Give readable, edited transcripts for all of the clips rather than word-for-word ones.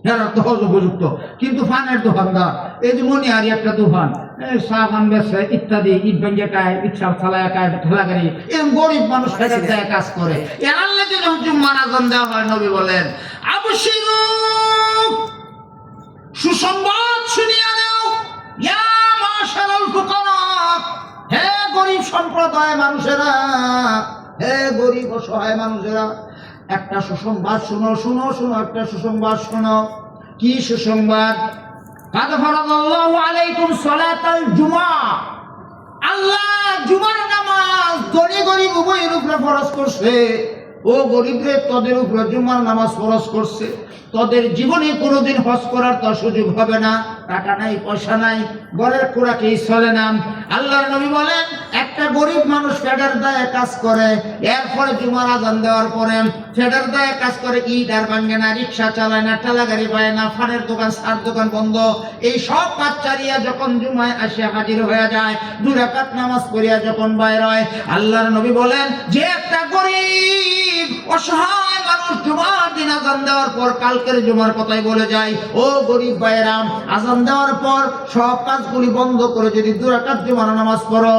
এরা তো হজ উপযুক্ত, কিন্তু ফানের দোকানদার এই যে মনিহারি একটা দোকান, সাবান বেছে ইত্যাদি, ইট ভেঙে খায়, রিক্সা চালায় খায়, ঠেলা গাড়ি, এরকম গরিব মানুষ ফেরত দেয় কাজ করে। এর আল্লাহ যখন জুম্মার আযান দেওয়া হয়, নবী বলেন আবশিরু, সুসংবাদ শুনিয়া নাও, ইয়া মাশারাল ফুকারা, হে গরিব সম্প্রদায় মানুষেরা, হে গরিব অসহায় মানুষেরা, একটা সুসংবাদ শুনো, শুনো শুনো, একটা সুসংবাদ শুনো। কি সুসংবাদ? কাদ ফারাদাল্লাহু আলাইকুম সালাতাল জুমআ, আল্লাহ জুমার নামাজ ধনী গরিব উভয়ের উপরে ফরজ করছে। ও গরিবদের, তোদের উপরে জুমার নামাজ ফরজ করছে। তোদের জীবনে কোনোদিন হজ করার তো সুযোগ হবে না, টাকা নাই, পয়সা নাই, ঘরের খোরাকেই চলে না। আল্লাহর নবী বলেন একটা গরিব মানুষ ফেডার দায়ে কাজ করে, এরপরে জুমার আযান দেওয়ার পরে ফেডার দায়ে কাজ করে, ইট আর ভাঙে না, রিক্সা চালায় না, ঠেলা গাড়ি পায় না, ফানের দোকান, সার দোকান বন্ধ, এই সব কাজ চালিয়া যখন জুমায় আসে হাজির হয়ে যায়, 2 রাকাত নামাজ পড়িয়া যখন বাইর হয়, আল্লাহর নবী বলেন যে একটা গরিব অসহায় মানুষ জুমার দিন আযান দেওয়ার পর কালকের জুমার কথাই বলে যায়, ও গরিব ভাইয়েরাম, আযান দেওয়ার পর সব কাজগুলি বন্ধ করে যদি 2 রাকাত জুমার নামাজ পড়ো,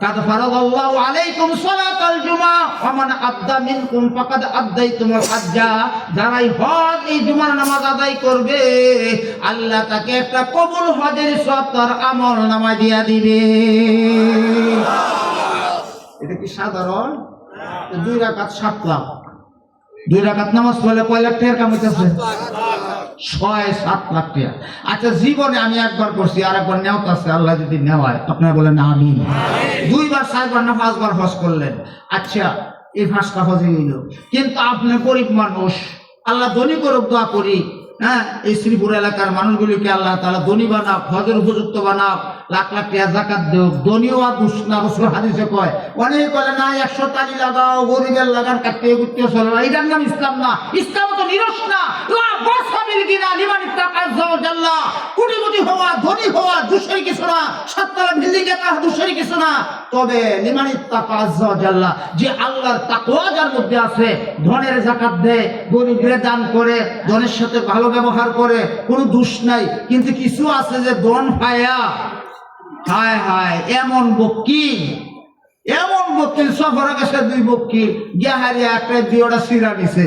কাদ ফারাদাল্লাহু আলাইকুম সালাতাল জুমআ ওয়া মান আদ্দা মিনকুম ফাকাদ আদ্দাইতুমুল হাজ্জা, যারাই হজ এই জুমার নামাজ আদায় করবে, আল্লাহ তাকে একটা কবুল হজের সওয়াব তার আমল নামায় দিয়া দিবে। এটা কি সাধারণ? 2 রাকাত 7 লাখ, 2 রাকাত নামাজ পড়লে কয় লাখ টাকার কাম হইতেছে? 6-7 লাখ টাকা। আচ্ছা, জীবনে আমি একবার করছি, আর একবার নেওয়া আছে, আল্লাহ যদি নেওয়ায়, আপনারা বলেন আমিন। 2 বার 4 বার না 5 বার হজ করলেন, আচ্ছা এই 5টা হজ হইল, কিন্তু আপনি গরিব মানুষ, আল্লাহ ধনী করুক, দোয়া করি, হ্যাঁ, এই শ্রীপুর এলাকার মানুষগুলিকে আল্লাহ তাআলা ধনী বানাক, হজের উপযুক্ত বানাক, লাখ লাখ টাকা যাকাত দেওক। ধনীও আর দুষ্না, রাসূল হাদিসে কয়, অনেকে বলে না 100 তালি লাগাও, গরিবের লাগান, কাটতে কুটতে চলে না, এটার নাম ইসলাম না। ইসলাম তো নিরস না, কোটিপতি হওয়া, ধনী হওয়া দোষের কিছু না, 7 তলা বিল্ডিং এ দোষের কিছু না, তবে লিমানিত্তাকা আযজা ওয়া জাল্লা, যে আল্লাহর তাকওয়া যার মধ্যে আছে, ধনের যাকাত দেয়, গরিবের দান করে, ধনের সাথে ভালো ব্যবহার করে, কোনো দোষ নাই। কিন্তু কিছু আছে যে ধন পায়া, হায় হায়, এমন বকিল, এমন বকিল, সফরে গেছে 2 বকিল, গিয়া হারিয়া একটা 2টা সিরা নিছে,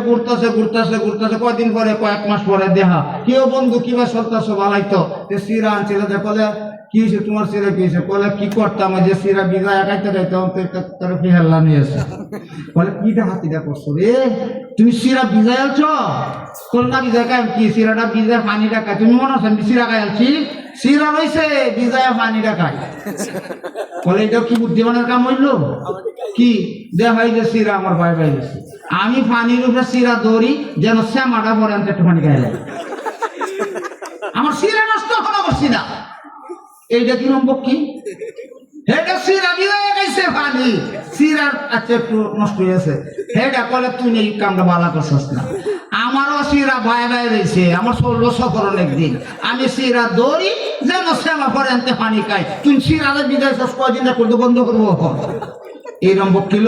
ঘুরতেছে ঘুরতেছে ঘুরতেছে, কয়দিন পরে, কয়েক মাস পরে দেখা, কেউ বন্ধু কিবা চলতেছ ভালাই, তো সিরা আনছিল, বলে কি হয়েছে তোমার সিরা, কি হয়েছে? বলে কি করতাম, যে সিরা বিজা একাইতে গাইতে ফিহাল্লা নিয়েছে। বলে কিটা হাতিটা করছো রে, তুমি সিরা ভিজাই আলছো? বল না ভিজা খাই, কি সিরাটা ভিজা পানি রাখায়, তুমি মনে হচ্ছে আমি সিরা খাই আলছি? সিরা রয়েছে ভিজায় পানি রাখায়। বলে এটা কি বুদ্ধিমানের কাম হইল? কি দেখাই যে সিরা আমার ভাই ভাই গেছে, আমি পানির উপরে সিরা দৌড়ি যেন শ্যামাটা পরে আনতে একটু পানি খাইলে, আমার সিরা নষ্ট করা করছি না। এইটা কি নম্বর কি? হেটা সিরা ভিজায় গাইছে পানি, সিরার আচ্ছা একটু নষ্ট হয়েছে, হেটা বলে তুই এই কামটা ভালো করছিস না। আমারও সিরা ভাই ভাই রয়েছে, আমার 16 সফর একদিন, আমি সিরা দৌড়ি যেন শ্যামা পরে আনতে পানি খাই, তুই সিরাটা ভিজাইছিস, কয়দিন করতে বন্ধ করবো? এইরকম বকিল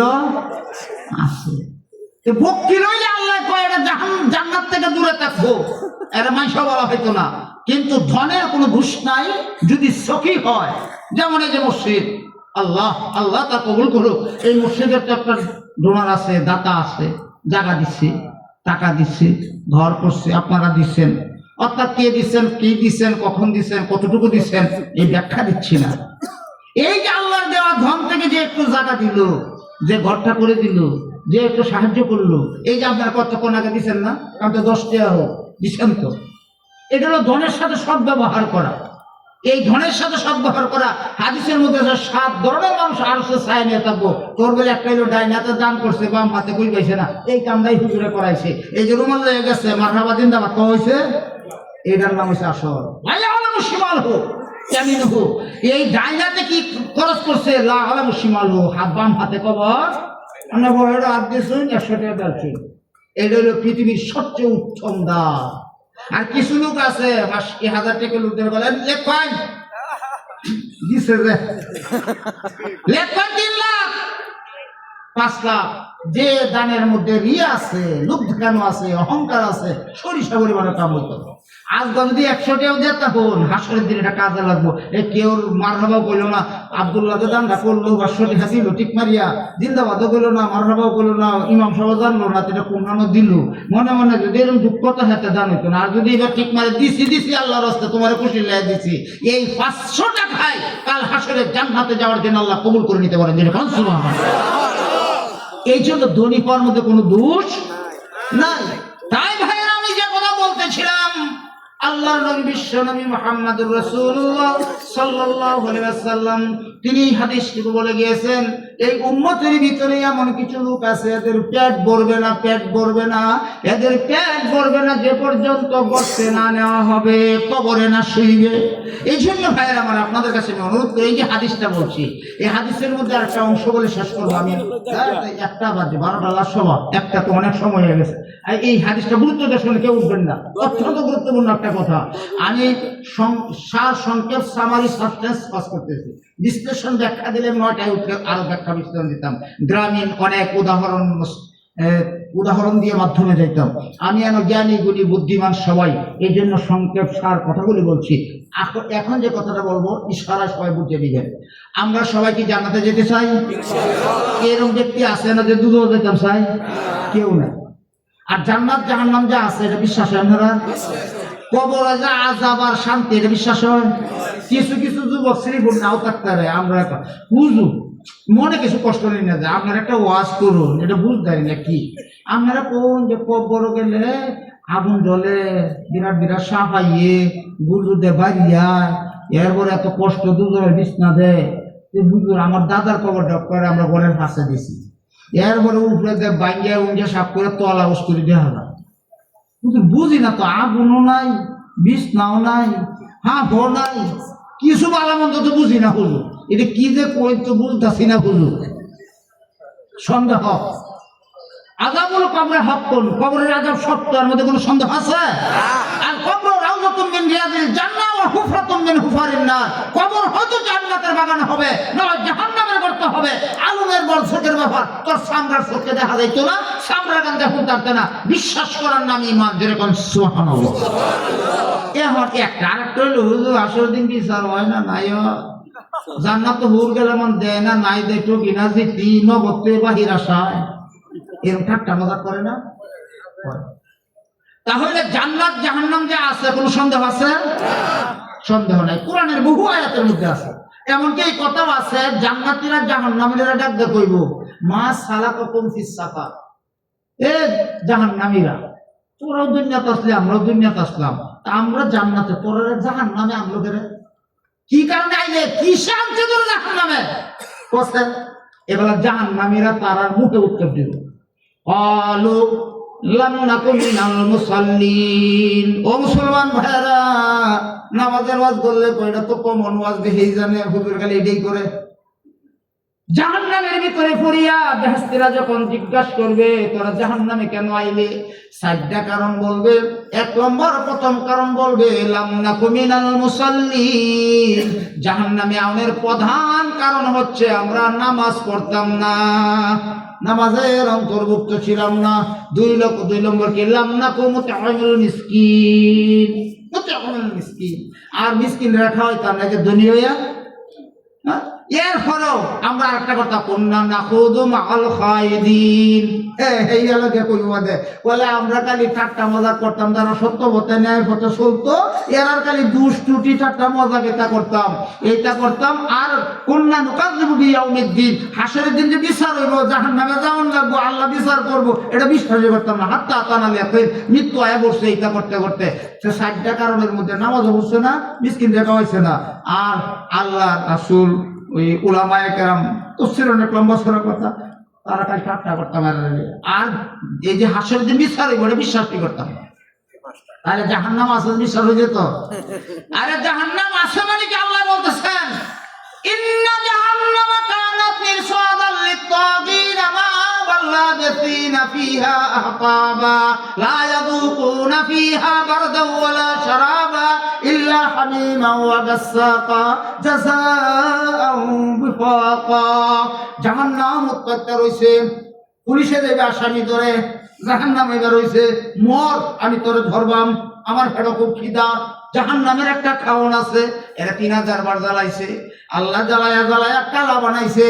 আছে। বকিল হইলে আল্লাহ কয় এটা জান্নাত থেকে দূরে থাকবো, এরা মাইশা বলা হইতো না। কিন্তু ধনের কোনো দোষ নাই যদি সখী হয়, যেমন এই যে মসজিদ, আল্লাহ আল্লাহ তা কবুল করুক, এই মসজিদের তো একটা ডোনার আছে, দাতা আছে, জায়গা দিচ্ছে, টাকা দিচ্ছে, ঘর করছে, আপনারা দিচ্ছেন, অর্থাৎ কে দিচ্ছেন, কি দিচ্ছেন, কখন দিচ্ছেন, কতটুকু দিচ্ছেন, এই ব্যাখ্যা দিচ্ছি না। এই যে আল্লাহর দেওয়া ধন থেকে যে একটু জায়গা দিল, যে ঘরটা করে দিল, যে একটু সাহায্য করলো, এই যে আপনারা কতক্ষণ আগে দিচ্ছেন না, কারণ তো 10 টাকা হোক দিচ্ছেন, তো এটা হলো ধনের সাথে সদ্ব্যবহার করা। এই ধনের সাথে সদ্ব্যবহার করা, হাদিসের মধ্যে 7 ধরনের মানুষ আরশে ছায়া নিয়ে থাকবো। তোর বলে একটা হলো ডাইন হাতে দান করছে, বাম হাতে কই পাইছে না, এই কামটাই হুজুরে করাইছে, এই যে রুমাল লেগে গেছে, মারহাবা জিন্দাবাদ কো হইছে, এইটার নাম হচ্ছে আসর। আল্লাহ মুশিমাল হোক, কেমন হোক, এই ডাইন হাতে কি খরচ করছে, লা আলা মুশিমাল হোক, হাত বাম হাতে কবর, আমরা বড় হাত দিয়েছেন 100 টাকা দিয়েছেন, এটা হলো পৃথিবীর সবচেয়ে উত্তম দান। আর কিছু লোক আছে 1000 টাকা লোকদের বলে লেখান দিছে রে, লেখান 3 লাখ, 5 লাখ। যে দানের মধ্যে রিয়া আছে, লোভ দেখানো আছে, অহংকার আছে, সরিষা পরিমাণের কাম হইতো। আজ যদি 100টাও দিয়ে তখন হাসরের দিন এটা কাজে লাগবো। কেউ মারহাবাও কইলো না, আব্দুল্লাহ দানটা করলো 500 টাকা দিল ঠিক মারিয়া, জিন্দাবাদও কইলো না, মারহাবাও কইলো না, ইমাম সাহেব জানলো না, এটা কমানো দিল। মনে মনে যদি এরকম দুঃখতা হাতে দান হইতো না। আর যদি এবার ঠিক মারে দিছি আল্লাহর রাস্তায় তোমার খুশি লাই দিছি, এই 500 টাকায় কাল হাসরের জান্নাতে যাওয়ার জন্য আল্লাহ কবুল করে নিতে পারেন। এই জন্য ধনী পাওয়ার মধ্যে কোনো দোষ নাই। তাই ভাইয়েরা, আমি যে কথা বলতেছিলাম, আল্লাহর নবী বিশ্ব নবী মুহাম্মদুর রাসূলুল্লাহ সাল্লাল্লাহু আলাইহি ওয়াসাল্লাম তিনি হাদিসটিকে বলে গিয়েছেন, এই উম্মতের ভিতরে এমন কিছু লোক আছে এদের পেট ভরবে না, এদের পেট ভরবে না যে পর্যন্ত গর্তে না নেওয়া হবে, কবরে না শুইবে। এই জন্য ভাইয়েরা আমার, আপনাদের কাছে আমি অনুরোধ করি, এই যে হাদিসটা বলছি, এই হাদিসের মধ্যে আরেকটা অংশ বলে শেষ করবো আমি। 1টা বাজে, 12টা লাস্ট সময়, একটা তো অনেক সময় হয়ে গেছে। এই হাদিসটা গুরুত্ব দিয়ে শুনে কেউ উঠবেন না, অত্যন্ত গুরুত্বপূর্ণ একটা কথা। আমি সার সংক্ষেপ সামারি সাবস্টেন্স পাস করতেছি, বিশ্লেষণ ব্যাখ্যা দিলে 9টায় উঠলে আরো ব্যাখ্যা বিশ্লেষণ দিতাম, গ্রামীণ অনেক উদাহরণ দিয়ে মাধ্যমে যাইতাম। আমি জ্ঞানী গুণী বুদ্ধিমান সবাই, এই জন্য সংক্ষেপ সার কথাগুলি বলছি। এখন যে কথাটা বলবো ইশারায় সবাই বুঝে দিবেন। আমরা সবাই কি জান্নাতে যেতে চাই? এরকম ব্যক্তি আছে না যে দুধও যেতাম চাই? কেউ না। আর জান্নাত জাহান্নাম যা আছে এটা বিশ্বাস হয় আপনারা? কবরে যা আযাব আর শান্তি এটা বিশ্বাস হয়? কিছু কিছু যুবক শ্রীপুর নাও থাকতে পারে, আমরা বুঝুন মনে কিছু কষ্ট নেই না যে আপনারা একটা ওয়াজ করুন, এটা বুঝতে না কি আপনারা কোন যে কবর গেলে আগুন জ্বলে, বিরাট বিরাট সাপ আইয়ে বুঝুতে বাড়িয়া, এরপরে এত কষ্ট দুজনের বিছনা দেয়। বুঝুন আমার দাদার কবর ডক করে আমরা ঘরের পাশে দিছি, এরপরে উপরে বাইঙ্গা উঞ্জা সাপ করে তলা উস্তুরি দেওয়া হয়। কিন্তু বুঝি না তো, আগুনও নাই, বিছনাও নাই, হাঁফও নাই, কিছু ভালো মন্দ তো বুঝি না। হুজুর এটা কি যে কই তো বুঝতেছি না। হুজুর সন্দেহ, আযাবুল কবরে হক্কুন, কবরের আযাব সত্য, এর মধ্যে কোনো সন্দেহ আছে? আর কবর রাউযাতুম মিন রিয়াদিল জান্নাহ ওয়া হুফরাতুম মিন হুফারিন নার, কবর হয়তো জান্নাতের বাগান হবে, নয় জাহান্নামের গর্ত হবে। আলমের বড় চোখের ব্যাপার, তোর সামরার চোখে দেখা যাইতো না, সামরা গান্ধে ফুটাতে না, বিশ্বাস করার নাম ঈমান। যেরকম সুবহানাল্লাহ। এখন একটা আরেকটা হইল, হুজুর আসল দিন বিচার হয় না? নাই জান্নাত তো হুর গেলে মন দেয় না, নাই দেয় তো কিনা জিতি নগদে বাহির আসায়, এরকম ঠাট্টা মজা করে না? তাহলে জান্নাত জাহান্নাম যে আছে কোনো সন্দেহ আছে? সন্দেহ নাই, কোরআনের বহু আয়াতের মধ্যে আছে। এমনকি এই কথাও আছে, জান্নাতীরা জাহান্নামীরা ডাক দিয়ে কইব, মা সালাকাকুম ফিস সাকার, এ জাহান্নামীরা তোরাও দুনিয়াতে আসলে আমরাও দুনিয়াতে আসলাম, তা আমরা জান্নাতে, তোরা জাহান্নামে আমরা বেরে কি কারণে আইলে, কি শান্তি তোর জাহান্নামে কষ্ট? এবার জাহান্নামীরা তারার মুখে উত্তর দিল, আলু লাম নাকু মিনাল মুসাল্লিন। ও মুসলমান ভাইরা, নামাজের ওয়াজ করলে কয়টা তো কমন ওয়াজ দেখেই জানে, হুজুর খালি এটাই করে। জাহান্নামের ভিতরে পড়িয়া বেহেশতীরা যখন জিজ্ঞাসা করবে তোরা জাহান্নামে কেন আইলে, 4টা কারণ বলবে। 1 নম্বর, প্রথম কারণ বলবে লাম নাকু মিনাল মুসাল্লিন, জাহান্নামে আউনের প্রধান কারণ হচ্ছে আমরা নামাজ পড়তাম না, নামাজের অন্তর্ভুক্ত ছিলাম না। 2 নম্বর কি লাম নাকু মুতআমিল মিসকিন, আর মিসকিন রাখা হয় তার নাকি ধনী হইয়া। এরপরেও আমরা আরেকটা কথা, কন্যা নাখুদু মাআল খায়দিন, এই এলাকা বলে আমরা খালি ঠাট্টা মজা করতাম, যারা সত্য পথে ন্যায় পথে চলতো এরার খালি দুষ্টুটি ঠাট্টা মজা এটা করতাম, এইটা করতাম। আর কন্যা নুকাযযিবু বিয়াউমিদ্দিন, হাসরের দিন যে বিচার হইব, জাহান্নামে যাওয়ান লাগবো, আল্লাহ বিচার করবো, এটা বিশ্বাসই করতাম না। হাত্তা আতানাল ইয়াকিন, মৃত্যু আয়া বসছে এইটা করতে করতে। সে 4টা কারণের মধ্যে নামাজও পড়ছে না, মিসকিন দেখা হয়েছে না, আর আল্লাহ রাসূল ওই উলামায়ে কেরাম তাফসীর অনেক লম্বা সরা কথা, তারা খালি ঠাট্টা করতাম। আর এই যে হাসরের দিন বিচার হইব এটা বিশ্বাসই করতাম। তাহলে জাহান্নাম আছে বিশ্বাস হয়ে যেত? আরে জাহান্নাম আছে মানে কি আল্লাহ বলতেছেন, ইন্না জাহান্নামা কানাত মিরসাদাল লিত-তাগীনা মাআবাল লাবিসিনা ফিহা আহকাবা লা ইয়াযুকুনা ফিহা বারদান ওয়ালা শারাবা ইল্লা হামিমান ওয়া গাসসাকা জাযাআন বিফাকা। জাহান্নাম উত্তপ্ত রইছে, পুলিশে দেবে আসামি ধরে, জাহান্নামে রইছে, মর আমি তোরে ধরবাম, আমার পেটে খুব খিদা। জাহান্নামের একটা খাওন আছে, এরা 3000 বার জ্বালাইছে, আল্লাহ জ্বালায়া জ্বালায়া কালা বানাইছে,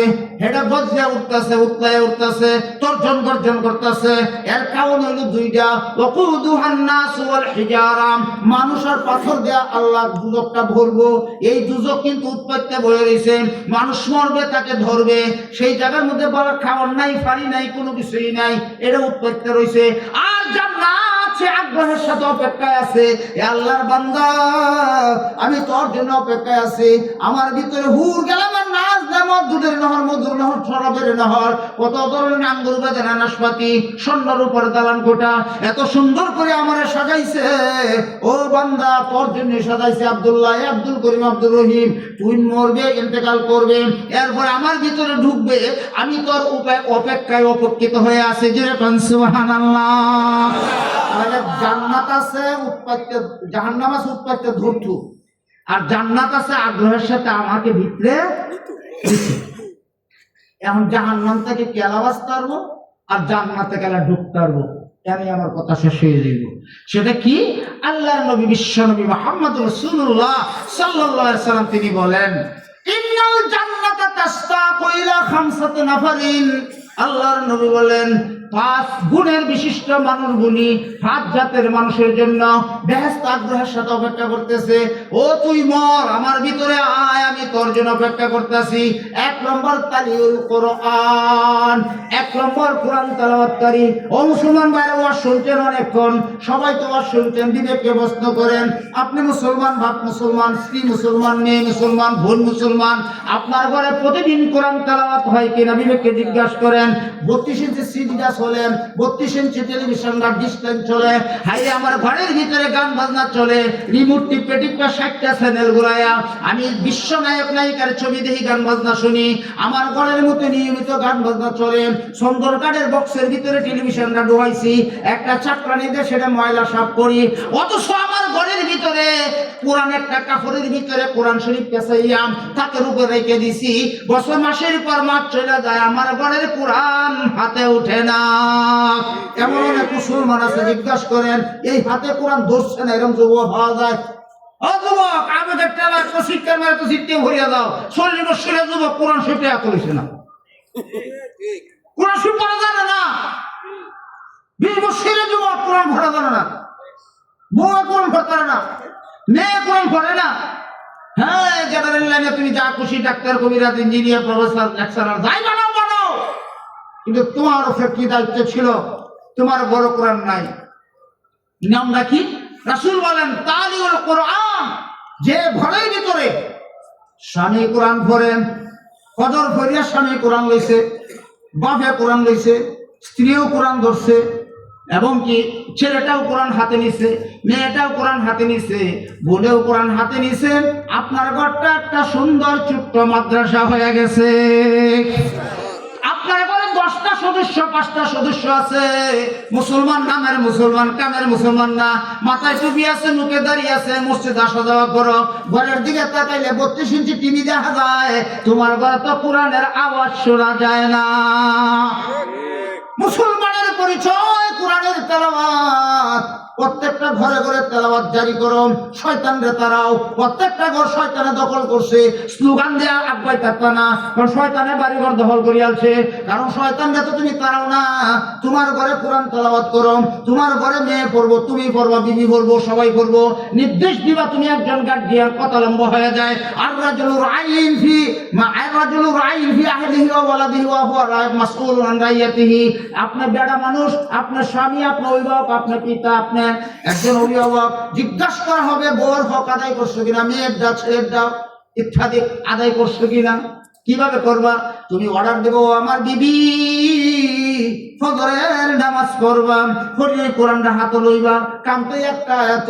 এটা বজ্জা উঠতেছে, উতলায় উঠতেছে, তর্জন গর্জন করতেছে। এর খাওন হইল দুইটা, ওয়াকুদুহান নাস ওয়াল হিজারা, মানুষ আর পাথর দেয়া আল্লাহ দুজকটা ভরবো। এই দুজক কিন্তু উৎপত্তি বয়ে রয়েছে, মানুষ মরবে তাকে ধরবে, সেই জায়গার মধ্যে বড় খাওয়ার নাই, পানি নাই, কোনো কিছুই নাই, এটা উৎপত্তি রয়েছে। আর জান্নাত সে আগ্রহের সাথে অপেক্ষায় আছে, এ আল্লাহর বান্দা আমি তোর জন্য অপেক্ষায় আছি, আমার ভিতরে হুর গেলাম আর নাচ নামত দুধের নহর, মধুর নহর, শরাবের নহর, কত ধরনের আঙ্গুর বেদানা নাশপাতি, স্বর্ণের উপর দালান কোটা, এত সুন্দর করে আমার সাজাইছে। ও বান্দা তোর জন্য সাজাইছে। আব্দুল্লাহ, আব্দুল করিম, আব্দুর রহিম, তুই মরবে, ইন্তেকাল করবে, এরপর আমার ভিতরে ঢুকবে, আমি তোর অপেক্ষায় অপেক্ষিত হয়ে আছি। যেরকম সুবহানাল্লাহ। তাহলে জান্নাত আছে উৎপত্তি, জাহান্নাম আছে উৎপত্তি ধরতু, আর জান্নাত আছে আগ্রহের সাথে আমাকে ভিতরে দিছে। এখন জাহান্নাম থেকে কেলা বাঁচতে পারবো, আর জান্নাতে কেলা ঢুকতে পারবো, আমি আমার কথা শেষ হয়ে যাইব। সেটা কি? আল্লাহর নবী, বিশ্ব নবী মুহাম্মদ রাসূলুল্লাহ সাল্লাল্লাহু আলাইহি সাল্লাম তিনি বলেন, ইন্নাল জান্নাতা তাশতাকু ইলা খামসাতি নাফারিন। আল্লাহর নবী বলেন 5 গুণের বিশিষ্ট মানুষগুলি 5 জাতের মানুষের জন্য বেহেশত আগ্রহের সাথে অপেক্ষা করতেছে। ও তুই মর, আমার ভিতরে আয়, আমি তোর জন্য অপেক্ষা করতেছি। 1 নম্বর তালিউল কোরআন, 1 নম্বর কোরআন তেলাওয়াতকারী। ও মুসলমান ভাইরা, ওয়াজ শুনছেন অনেকক্ষণ, সবাই তো ওয়াজ শুনছেন, বিবেককে প্রশ্ন করেন। আপনি মুসলমান, বাপ মুসলমান, স্ত্রী মুসলমান, মেয়ে মুসলমান, বোন মুসলমান, আপনার ঘরে প্রতিদিন কোরআন তেলাওয়াত হয় কিনা বিবেককে জিজ্ঞাসা করেন। 32 ইঞ্চি সিডিটা চলে, 32 ইঞ্চি টেলিভিশন বা ডিসপ্লে চলে, হাই আমার ঘরের ভিতরে গান বাজনা চলে, রিমোট টিপে টিপে 60টা চ্যানেল ঘুরাইয়া আমি বিশ্ব নায়ক নায়িকার ছবি দেখি, গান বাজনা শুনি, আমার ঘরের মধ্যে নিয়মিত গান বাজনা চলে। সুন্দর কাঠের বক্সের ভিতরে টেলিভিশনটা ঢুকাইছি, একটা চাকরানি দিয়ে সেটা ময়লা সাফ করি, অথচ আমার ঘরের ভিতরে কোরআন একটা কাপড়ের ভিতরে কোরআন শরীফ পেঁচাইয়া তাকে রূপে রেখে দিছি। বছর মাসের পর মাস চলে যায়, আমার ঘরের কোরআন হাতে উঠে না। এমন অনেক মুসলমান আছে, জিজ্ঞাসা করেন এই হাতে কোরআন ধরছে না, এরকম যুবক পাওয়া যায়? ও যুবক, আমাদের টেলা শিক্ষার মেয়ে তো সিটে ভরিয়া দাও, 40 বছরের যুবক কোরআন শরীফে করেছে না, কোরআন শরীফ পড়া জানে না। 20 বছরের যুবক কোরআন পড়া জানে না, বউ কোরআন পড়তে না, মেয়ে কোরআন পড়ে না। হ্যাঁ, জেনারেল লাইনে তুমি যা খুশি ডাক্তার, কবিরাজ, ইঞ্জিনিয়ার, প্রফেসর, লেকচারার যাই বানাও বানাও, কিন্তু তোমার উপরে কি দায়িত্ব ছিল? তোমার বড় কোরআন নাই। নিয়মটা কি? রাসূল বলেন তালিউল কোরআন, যে ঘরের ভিতরে স্বামী কোরআন পড়েন, ফজর পড়িয়া স্বামী কোরআন লইছে, বাপে কোরআন লইছে, স্ত্রীও কোরআন ধরছে, এবং কি ছেলেটাও কোরআন হাতে নিছে, মেয়েটাও কোরআন হাতে নিছে, বোনেও কোরআন হাতে নিছে, আপনার ঘরটা একটা সুন্দর ছোট্ট মাদ্রাসা হয়ে গেছে। আপনার ঘরে 10টা সদস্য, 5টা সদস্য আছে, মুসলমান নামের মুসলমান, কামের মুসলমান না, মাথায় টুপি আছে, মুখে দাঁড়িয়ে আছে, মসজিদে আসা যাওয়া করো, ঘরের দিকে তাকাইলে 32 ইঞ্চি টিভি দেখা যায়, তোমার ঘরে তো কোরআনের আওয়াজ শোনা যায় না। মুসলমানের পরিচয় কোরআনের তেলাওয়াত। প্রত্যেকটা ঘরে ঘরে তেলাওয়াত জারি করো, শয়তানরে তারাও। প্রত্যেকটা ঘর শয়তানে দখল করছে, স্লোগান দেয়া আব্বাই থাকবে না, কারণ শয়তানে বাড়ি ঘর দখল করে আলছে। কারণ শয়তানরে তো তুমি তারাও না, তোমার ঘরে কোরআন তেলাওয়াত করো, তোমার ঘরে মেয়ে পড়বো, তুমি পড়বা, বিবি পড়বো, সবাই পড়বো, নির্দেশ দিবা, তুমি একজন গার্জিয়ান, কথা লম্বা হয়ে যায়। আর রাজুলুর আইন ফি আহলিহি ওয়া ওয়ালাদিহি ওয়া হুয়া মাসউলুন আন রাইয়াতিহি। আপনার বেড়া মানুষ, আপনার স্বামী, আপনার অভিভাবক, আপনার পিতা, আপনার একজন অভিভাবক, জিজ্ঞাসা করা হবে বউর হক আদায় করছো কিনা, মেয়ের দাও, ছেলের দাও ইত্যাদি আদায় করছো কিনা। কিভাবে করবা? তুমি অর্ডার দেবো, আমার বিবি ফজরের নামাজ পড়বা, ফজরের কোরআনটা হাতে লইবা, কামতে একটা এত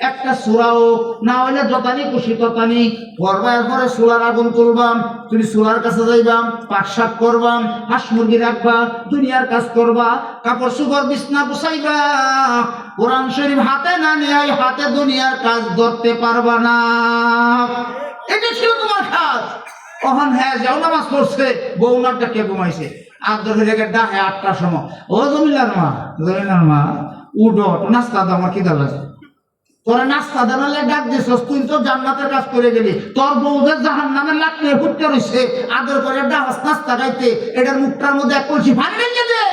একটা সূরাও না হইলে যতানি খুশি ততানি পড়বা। এরপরে চুলার আগুন তুলবা, তুমি চুলার কাছে যাইবা, পাক শাক করবা, হাঁস মুরগি রাখবা, দুনিয়ার কাজ করবা, কাপড় চোপড় বিছনা গুছাইবা। কোরআন শরীফ হাতে না নিয়ে হাতে দুনিয়ার কাজ ধরতে পারবা না। এটা ছিল তোমার কাজ। কখন হ্যাঁ যাও নামাজ পড়ছে, বৌমারটা কে ঘুমাইছে, আর ধরে রেখে ডাকে 8টার সময়, ও জমিলার মা উঠো, নাস্তা দাও, আমার খিদা লাগে। তোরা নাস্তা দেওয়ালে ডাক দিছস, তুই তো জান্নাতের কাজ করে গেলি, তোর বউদের জাহান্নামের লাকড়ি ফুটতে রইছে, আদর করে ডাকস নাস্তা খাইতে, এটার মুখটার মধ্যে এক কলসি পানি রেখে দে,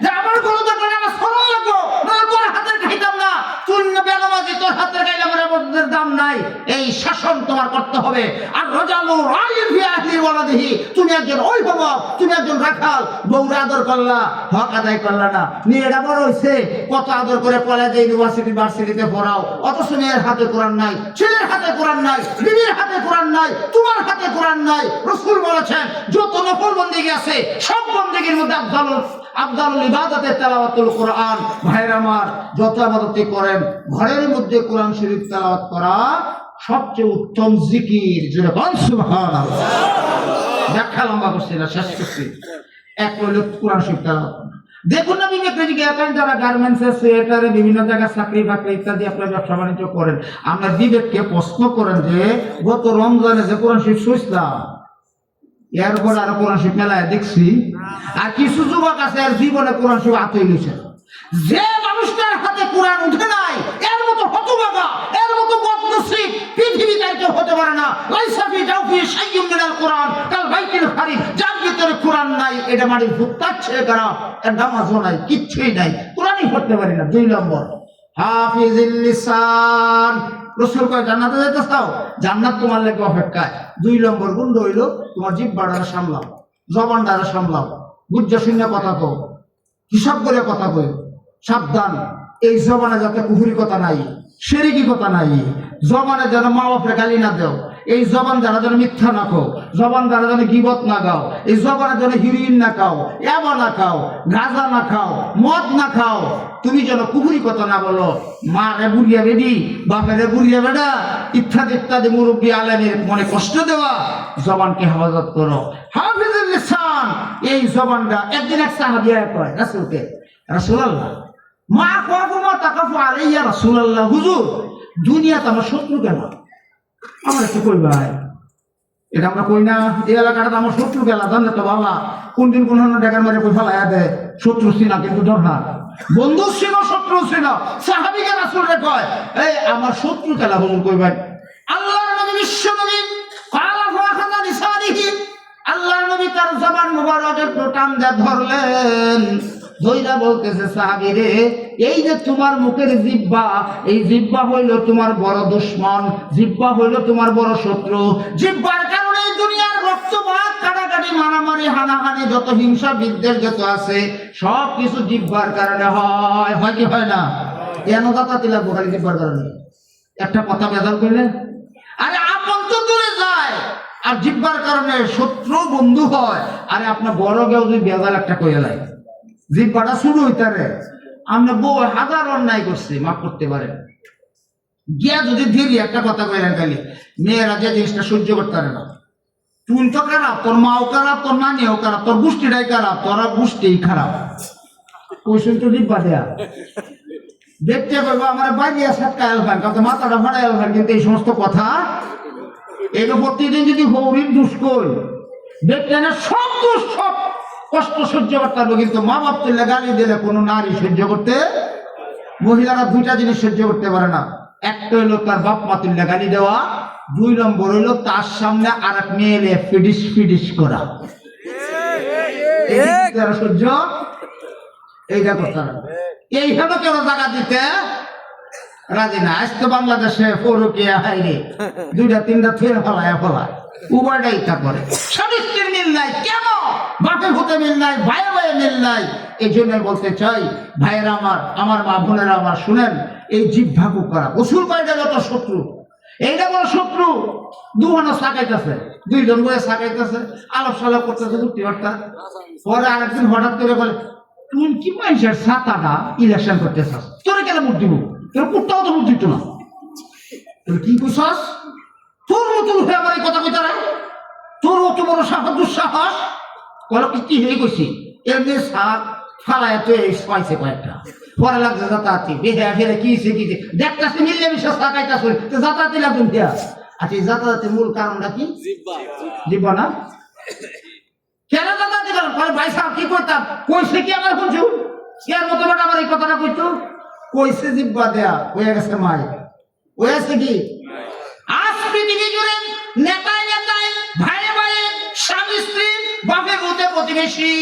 যে আমার কোনো দরকার আমার সরল লাগবো, নাহলে তোর হাতের খাইতাম না। তুই বেনামাজি, তোর হাতের খাইলে আমার বউদের দাম নাই। এই শাসন তোমার করতে হবে। আর রজালু রাইল ফি আহলি ওয়ালাদিহি, তুমি একজন অভিভাবক, তুমি একজন রাখাল, বউরা আদর করলা, হক আদায় করলা না। মেয়েরা বড় হইছে, কত আদর করে কলেজে ইউনিভার্সিটিতে পড়াও, অথচ মেয়ের হাতে কোরআন নাই, ছেলের হাতে কোরআন নাই, বিবির হাতে কোরআন নাই, তোমার হাতে কোরআন নাই। রাসূল বলেছেন যত নফল বন্দেগী আছে সব বন্দেগীর মধ্যে আফদালুল ইবাদাতে তেলাওয়াতুল কোরআন। ভাইরা আমার, যত ইবাদতই করেন ঘরের মধ্যে কোরআন শরীফ তেলাওয়াত করা সবচেয়ে উত্তম জিকির। জোরে বল সুবহানাল্লাহ। ব্যাখ্যা লম্বা করছি না, শেষ করছি। এক হলো কোরআন শরীফ তেলাওয়াত। দেখুন না, যারা গার্মেন্টসে, সোয়েটারে, বিভিন্ন জায়গায় চাকরি বাকরি ইত্যাদি আপনার ব্যবসা বাণিজ্য করেন, আমরা বিবেককে প্রশ্ন করেন যে গত রমজানে যে কোরআন শরীফ শুইছিলাম, এরপর আর কোরআন শরীফ মেলায় দেখছি, আর কিছু যুবক আছে আর জীবনে কোরআন শরীফ হাতে নিয়েছে। যে মানুষটার হাতে কোরআন উঠে নাই, এর মতো হতভাগা, এর মতো বদনসিব পৃথিবীতে আর কেউ হতে পারে না। লাইসা ফি জাওফি শাইউম মিনাল কোরআন কাল বাইতিল ফারিদ, যার ভিতরে কোরআন নাই এটা মাটির ভুত্তার ছেড়ে করা, এর নামাজও নাই, কিচ্ছুই নাই, কোরআনই পড়তে পারি না। 2 নম্বর হাফিজুল লিসান। রাসূল কয় জান্নাতে যেতে চাও, জান্নাত তোমার লাগবে অপেক্ষায়। 2 নম্বর গুণ হইল তোমার জিহ্বাটা সামলাও, জবানটা সামলাও, বুঝা শুনে কথা কও, হিসাব করে কথা কই। সাবধান, এই জবানে যাতে কুফরি কথা নাই, শিরকি কথা নাই, জবানে যেন মা বাপরে গালি না দাও, এই জবান দ্বারা যেন মিথ্যা না খাও, জবান দ্বারা যেন গীবত না গাও, এই জবানে যেন হিরোইন না খাও, ইয়াবা না খাও, গাঁজা না খাও, মদ না খাও, তুমি যেন কুফরি কথা না বলো। মা রে বুড়িয়া বেডি, বাপেরে বুড়িয়া বেডা ইত্যাদি ইত্যাদি মুরব্বী আলেমের মনে কষ্ট দেওয়া, জবানকে হেফাজত করো। হাফিজুল লিসান, এই জবানটা। একদিন এক সাহাবী কয় রাসূলকে, রাসূলুল্লাহ মা কাফুমা তাকাফু আলাইয়া রাসূলুল্লাহ, হুজুর দুনিয়াতে আমার শত্রু কেন? আমরা একটু কই ভাই, এটা আমরা কই না, এই এলাকাটা আমার শত্রু গেলা, জানে তো বাবা, কোন দিন কোন টাকার মেরে কই ফেলাইয়া দেয়। শত্রু ছিল কিন্তু দরকার, বন্ধু ছিল, শত্রু ছিল। সাহাবীকে রাসূলরে কয়, এই আমার শত্রু কেলা হুজুর কই ভাই? আল্লাহর নবী, বিশ্ব নবী কালা ফাখানা লিসানিহি, আল্লাহর নবী তার জবান মুবারকের টান দিয়ে ধরলেন, ধইরা বলতেছে সাহাবী রে, এই যে তোমার মুখের জিহ্বা, এই জিহ্বা হইল তোমার বড় দুশমন, জিহ্বা হইল তোমার বড় শত্রু। জিহ্বার কারণে দুনিয়ার রক্তপাত, কাটাকাটি, মারামারি, হানাহানি, যত হিংসা বিদ্বেষ যত আছে সব কিছু জিহ্বার কারণে হয়। হয় কি হয় না? এন কথা তিলা বোখারি জিহ্বার কারণে। একটা কথা বেজাল করলে আরে আপন তো দূরে যায়, আর জিহ্বার কারণে শত্রু বন্ধু হয়। আরে আপনার বড় কেউ যদি বেজাল একটা কইয়া যায়, জিহ্বাটা শুরু হইতারে, আমরা বউ হাজার অন্যায় করছি, মাফ করতে পারেন, গিয়া যদি ধীরে একটা কথা কইলেন খালি, মেয়েরা যে জিনিসটা সহ্য করতে পারে না, তুই তো খারাপ, তোর মাও খারাপ, তোর নানিও খারাপ, তোর গোষ্ঠীটাই খারাপ, তোরা গোষ্ঠী খারাপ। কইসুন তো জিহ্বা দেয়া দেখতে কইবা আমার বাইরিয়া সাতটা এলফান, কাউকে মাথাটা ফাড়া এলফান, কিন্তু এই সমস্ত কথা এগুলো প্রতিদিন যদি হৌরির দুষ কই দেখতে না, সব দোষ, সব কষ্ট সহ্য করতে পারবো, কিন্তু মা বাপ তুললে গালি দিলে কোনো নারী সহ্য করতে, মহিলারা 2টা জিনিস সহ্য করতে পারে না। একটা হইলো তার বাপ মা তুললে গালি দেওয়া, 2 নম্বর হইলো তার সামনে আর এক মেয়ে ফিডিস ফিডিস করা। সহ্য এইটা করতে পারে, এইভাবে কেউ জায়গা দিতে রাজি না। আজ তো বাংলাদেশে পরকিয়া হাইরে 2টা 3টা ফের ফলায় উভয়টা ইচ্ছা করে, স্বামী স্ত্রীর মিল নাই, কেন বাপে ভূতে মিল নাই, ভাইয়ে ভাইয়ে মিল নাই। এই জন্য বলতে চাই ভাইয়েরা আমার, আমার মা বোনেরা আমার, শুনেন, এই জিহ্বাকু করা ওসুল কয়টা যত শত্রু, এইটা বড় শত্রু। 2 মানুষ সাকাইতেছে, 2 জন বয়ে সাকাইতেছে, আলাপ সালাপ করতেছে, যুক্তি বার্তা, পরে আরেকদিন হঠাৎ করে বলে তুই কি মানুষের ছাতাটা ইলেকশন করতে চাস? তোরে কেন ভোট দিব? তোর কুত্তাও তো ভোট দিত না। তুই কি কইছস? তোর মতো লোকে আমার এই কথা কইতারা? তোর অত বড় সাহস, দুঃসাহস? বলো কি হয়ে গেছি? এমনি সাত ফালায় তো এই পাইছে কয়েকটা, পরে লাগছে যাতায়াতি বেহা ফেরে কিছে কিছে দেখতেছে মিললে মিশে সাকাইতাছ তো যাতায়াতি লাগবে দিয়া। আচ্ছা এই যাতায়াতের মূল কারণটা কি? জিব্বা না? কেন যাতায়াতি করেন? পরে ভাই সাহেব কি করতাম কইছে কি আমার শুনছো? এর মতো বেটা আমার এই কথাটা কইতো কইছে জিব্বা দেয়া হয়ে গেছে মাই হয়েছে কি? আজ পৃথিবী জুড়ে নেতায় নেতায়, ভাই ভাইয়ে, স্বামী স্ত্রী, বাপে বুতে প্রতিবেশী,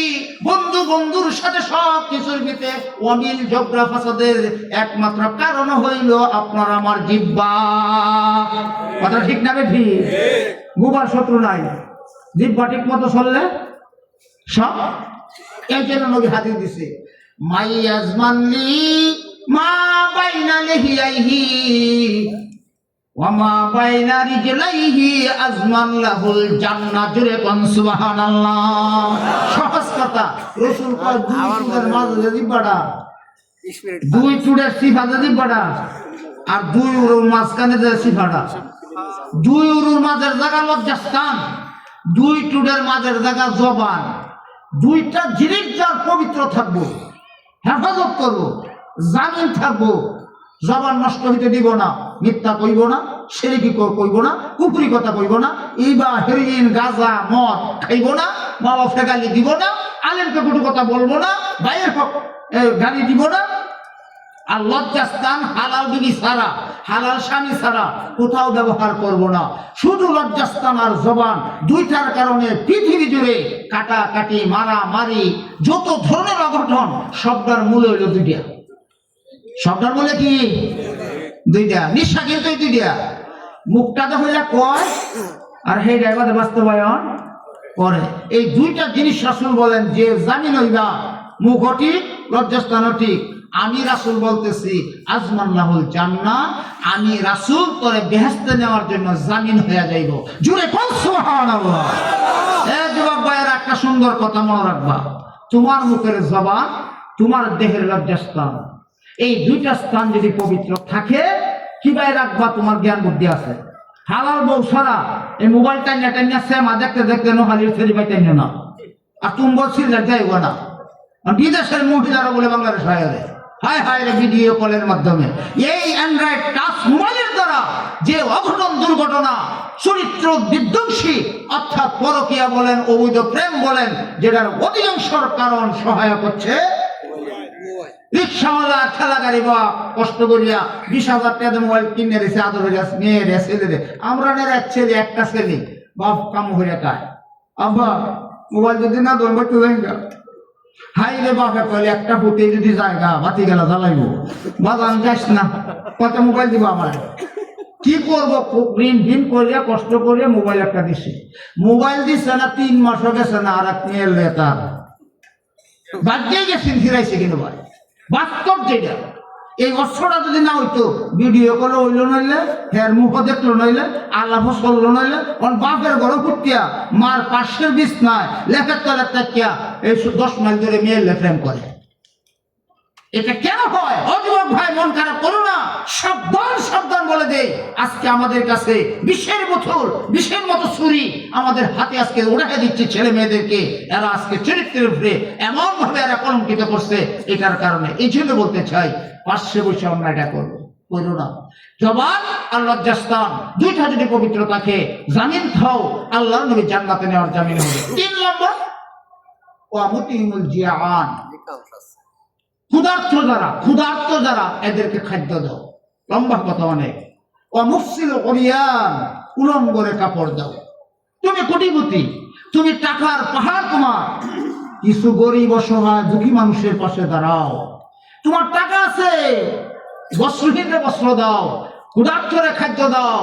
বন্ধু বন্ধুর সাথে সব কিছুর ভিতরে অমিল ঝগড়া ফাসাদের একমাত্র কারণ হইল আপনার আমার জিব্বা। কথা ঠিক না বেঠি? গুবার শত্রু নাই, জিব্বা ঠিক মতো চললে সব। এই জন্য নবী হাদিস দিছে মাই আজমানলি মা বাইনা লিহিয়াইহি ওয়া মা বাইনা রিজলাইহি আজমান লাহুল জান্নাহ। জোরে কোন সুবহানাল্লাহ। সহজ কথা, রাসূল কয় দুই চুলের মাঝে জিব্বাটা, দুই চুলের সিফাতে জিব্বাটা, আর দুই উরুর মাঝখানে যে সিফাটা, দুই উরুর মাঝের জায়গা লজ্জাস্থান, দুই চুলের মাঝের জায়গা জবান। দুইটা জিনিস যার পবিত্র থাকবো, হেফাজত করবো, জামিন থাকবো, জবান নষ্ট হইতে দিব না, মিথ্যা কইব না, শিরকি কইব না, কুফরি কথা কইব না, ইবা হেরোইন গাঁজা মদ খাইব না, মা বাপকে গালি দিব না, আলেমকে কটু কথা বলবো না, ভাইয়ের গালি দিব না। আর লজ্জাস্থান হালাল বিবি ছাড়া, হালাল স্বামী ছাড়া কোথাও ব্যবহার করব না। শুধু লজ্জাস্থান আর জবান দুইটার কারণে পৃথিবী জুড়ে কাটাকাটি, মারামারি, যত ধরনের অঘটন সবটার মূলে হইল দুইটা। সবটার মূলে কি? দুইটা। নিঃশ্বাস কিন্তু এই দুইটা। মুখটাতে হইলে কয় আর সেই ড্রাইভারে বাস্তবায়ন করে। এই দুইটা জিনিস রাসূল বলেন যে জামিন হইবা, মুখও ঠিক, লজ্জাস্থানও ঠিক। আমি রাসূল বলতেছি আজমাল্লাহুল জান্নাহ, আমি রাসূল তোরে বেহেশতে নেওয়ার জন্য জামিন হয়ে যাইব। জোরে কোন সুবহানাল্লাহ। যুবক ভাইয়েরা একটা সুন্দর কথা মনে রাখবা, তোমার মুখের জবান, তোমার দেহের লজ্জাস্থান, এই দুইটা স্থান যদি পবিত্র থাকে কিভাবে রাখবা? তোমার জ্ঞান বুদ্ধি আছে। হালাল বউ ছাড়া এই মোবাইল টাইনা টাইনা সেমা দেখতে দেখতে নোহালির ফেরি পাইতে না, আর তুমি বলছিল যাইব না। বিদেশের মহিলারা বলে বাংলাদেশ হয়ে হায় হায় রে ভিডিও কলের মাধ্যমে এই অ্যান্ড্রয়েড টাচ মোবাইলের দ্বারা যে অঘটন, দুর্ঘটনা, চরিত্র বিধ্বংসী অর্থাৎ পরকীয়া বলেন, অবৈধ প্রেম বলেন, যেটার অধিকাংশ কারণ সহায়ক হচ্ছে রিক্সাওয়ালা, ঠেলা গাড়ি বা কষ্ট করিয়া 20,000 টাকা মোবাইল কিনে রেছে আদর মেয়ে ছেলে। আমরা এক ছেলে, একটা ছেলে, বাপ কাম হয়ে খায়, আব্বা মোবাইল যদি না ধরবো একটু জায়গা হাই রে বাপে কলে একটা ফুটে যদি জায়গা বাতি গেলা জ্বালাইব, বাজান যাস না, কত মোবাইল দিব আমার। কি করবো? ঋণ ভিন করিয়া কষ্ট করিয়া মোবাইল একটা দিছে। মোবাইল দিচ্ছে না 3 মাসও গেছে না, আর এক মেয়ে তার বাদ গেছেন ফিরাইছে। কিন্তু ভাই বাস্তব যেটা, এই অস্ত্রটা যদি না হইতো, ভিডিও কলে হইল নইলে, হের মুখ দেখলো নইলে, আল্লাহ করলো নইলে, ওর বাপের ঘরে ফুটিয়া মার পাশের বিছনায় লেখের তলে তাকিয়া এই 10 মাইল ধরে মেয়ে প্রেম করে। এটা কেন হয়? অযুবক ভাই মন খারাপ করো না, সাবধান সাবধান বলে দেই। আজকে আমাদের কাছে বিষের বোতল, বিষের মতো ছুরি আমাদের হাতে আজকে উড়াইয়া দিচ্ছে ছেলে মেয়েদেরকে। এরা আজকে চরিত্রের উপরে এমন ভাবে এরা কলঙ্কিত করছে এটার কারণে। এই জন্য বলতে চাই, পাশে বসে অন্যায়টা করবো, করো না। জবান আর লজ্জাস্থান দুইটা যদি পবিত্র থাকে, জামিন খাও, আল্লাহর নবী জান্নাতে নেওয়ার জামিন হবে। 3 নম্বর, ওয়ামুতিমুল জিয়ান, ক্ষুধার্ত যারা এদেরকে খাদ্য দাও। লম্বা কথা অনেক। অমুফসিল ওরিয়ান, উলঙ্গরে কাপড় দাও। তুমি কোটিপতি, তুমি টাকার পাহাড়, তোমার কিছু গরিব অসহায় দুঃখী মানুষের পাশে দাঁড়াও। তোমার টাকা আছে, বস্ত্রহীনরে বস্ত্র দাও, ক্ষুধার্তরে খাদ্য দাও,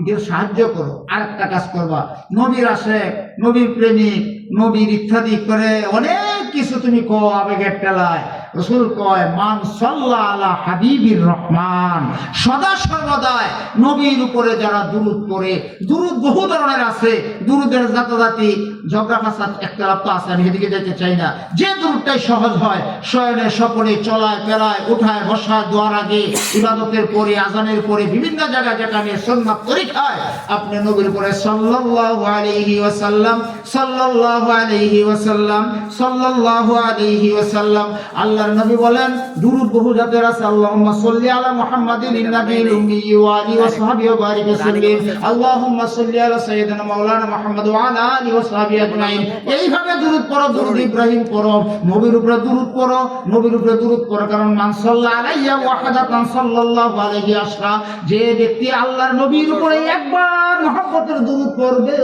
এদের সাহায্য করো। আর একটা কাজ করবা, নবীর আশেক, নবীর প্রেমিক, নবীর ইত্যাদি করে অনেক কিছু তুমি কো আবেগের টেলায়, রাসূল কয় মান সাল্লা আলা হাবিবির রহমান, সদা সর্বদাই নবীর উপরে যারা দুরূদ পড়ে, দুরূদ বহু ধরনের আছে, দুরূদের জাতাজাতি ঝগড়া ফাসাদ একতলাপ তো আছে, আমি এদিকে যেতে চাই না। যে দুরূদটাই সহজ হয়, শয়নে স্বপনে চলায় ফেরায় উঠায় বসায় দোয়ার আগে ইবাদতের পরে আজানের পরে বিভিন্ন জায়গায় যেখানে সুন্নাত তরিকায় আপনি নবীর উপরে সাল্লাল্লাহু আলাইহি ওয়াসাল্লাম সাল্লাল্লাহু আলাইহি ওয়াসাল্লাম সাল্লাল্লাহু আলাইহি ওয়াসাল্লাম, আল্লাহর নবী বলেন দুরূদ বহু জাতের আছে। আল্লাহুম্মা সাল্লি আলা মুহাম্মাদিন নাবিয়্যিল উম্মি ওয়া আলিহি ওয়া সাহবিহি ওয়া বারিক ওয়া সাল্লিম, আল্লাহুম্মা সাল্লি আলা সাইয়্যিদিনা মাওলানা মুহাম্মদ ওয়া আলা আলিহি ওয়া সাহবিহি আজমাইন। এইভাবে দুরূদ পড়ো, দুরূদ ইব্রাহিম পড়ো, নবীর উপরে দুরূদ পড়ো, নবীর উপরে দুরূদ পড়ো। কারণ মান সাল্লা আলাইয়া ওয়াহদাতান সাল্লাল্লাহু আলাইহি আশরা, যে ব্যক্তি আল্লাহর নবীর উপরে একবার মহব্বতের দুরূদ পড়বে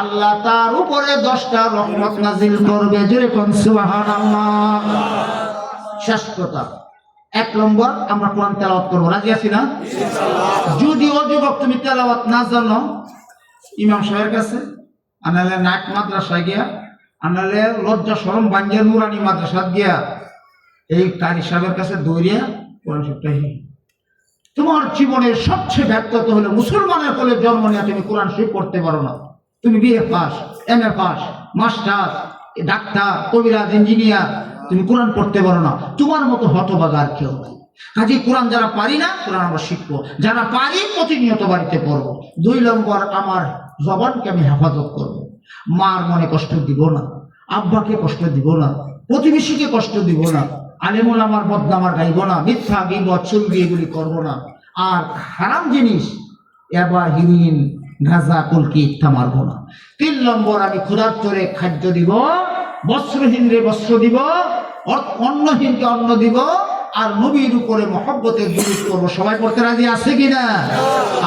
আল্লাহ তার উপরে 10টা রহমত নাজিল করবে। জোরে কোন সুবহানাল্লাহ। শেষ কথা, 1 নম্বর আমরা কোরআন তেলাওয়াত করব, রাজি আছি না? যদি ও যুবক তুমি তেলাওয়াত না জানো, ইমাম সাহেবের কাছে আনালে নাক মাদ্রাসায় গিয়া, আনালে লজ্জা শরম বাঞ্জের নুরানি মাদ্রাসাত গিয়া এই কারি সাহেবের কাছে দৌড়িয়া কোরআন শরীফটা তোমার জীবনের সবচেয়ে ব্যর্থতা হলো মুসলমানের কোলে জন্ম নিয়ে তুমি কোরআন শরীফ পড়তে পারো না। তুমি BA pass, MA pass, master, doctor, কবিরাজ, ইঞ্জিনিয়ার, তুমি কোরআন পড়তে পারো না। তোমার মতো হতভাগা আর কেউ নাই। কাজে কোরআন যারা পারি না, কোরআন আমরা শিখবো, যারা পারি প্রতিনিয়ত বাড়িতে পড়বো। 2 নম্বর, আমার জবানকে আমি হেফাজত করবো। মার মনে কষ্ট দিব না, আব্বাকে কষ্ট দিব না, প্রতিবেশীকে কষ্ট দিব না, আলেম ওলামার বদনামার গাইব না, মিথ্যা গীবত চুগলি এগুলি করবো না। আর হারাম জিনিস এবা হিরিন গাঁজা কলকি ইত্যা মারবো না। 3 নম্বর, আমি ক্ষুধার চোরে খাদ্য দিব, বস্ত্রহীনরে বস্ত্র দিব, অন্নহীনকে অন্ন দিব, আর নবীর উপরে মহব্বতের দুরূদ করবো। সবাই পড়তে রাজি আছে কিনা?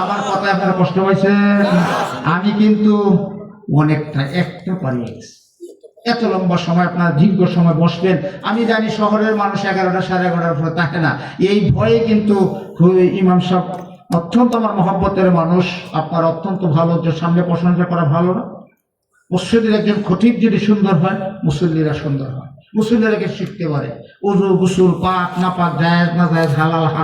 আমার কথা আপনার কষ্ট হয়েছে? আমি কিন্তু অনেকটা একটা পারি, এত লম্বা সময় আপনার দীর্ঘ সময় বসবেন। আমি জানি শহরের মানুষ 11টা সাড়ে 11টার পরে থাকে না, এই ভয়ে কিন্তু ইমাম সাহেব অত্যন্ত আমার মহব্বতের মানুষ, আপনার অত্যন্ত ভালো, যে সামনে প্রশংসা করা ভালো না। মসজিদের একজন খতিব যদি সুন্দর হয়, মুসল্লিরা সুন্দর হয়, মুসল্লিরাকে শিখতে পারে। ওযু গোসল, পাক না পাক, জায়েজ না জায়েজ, হালাল হারাম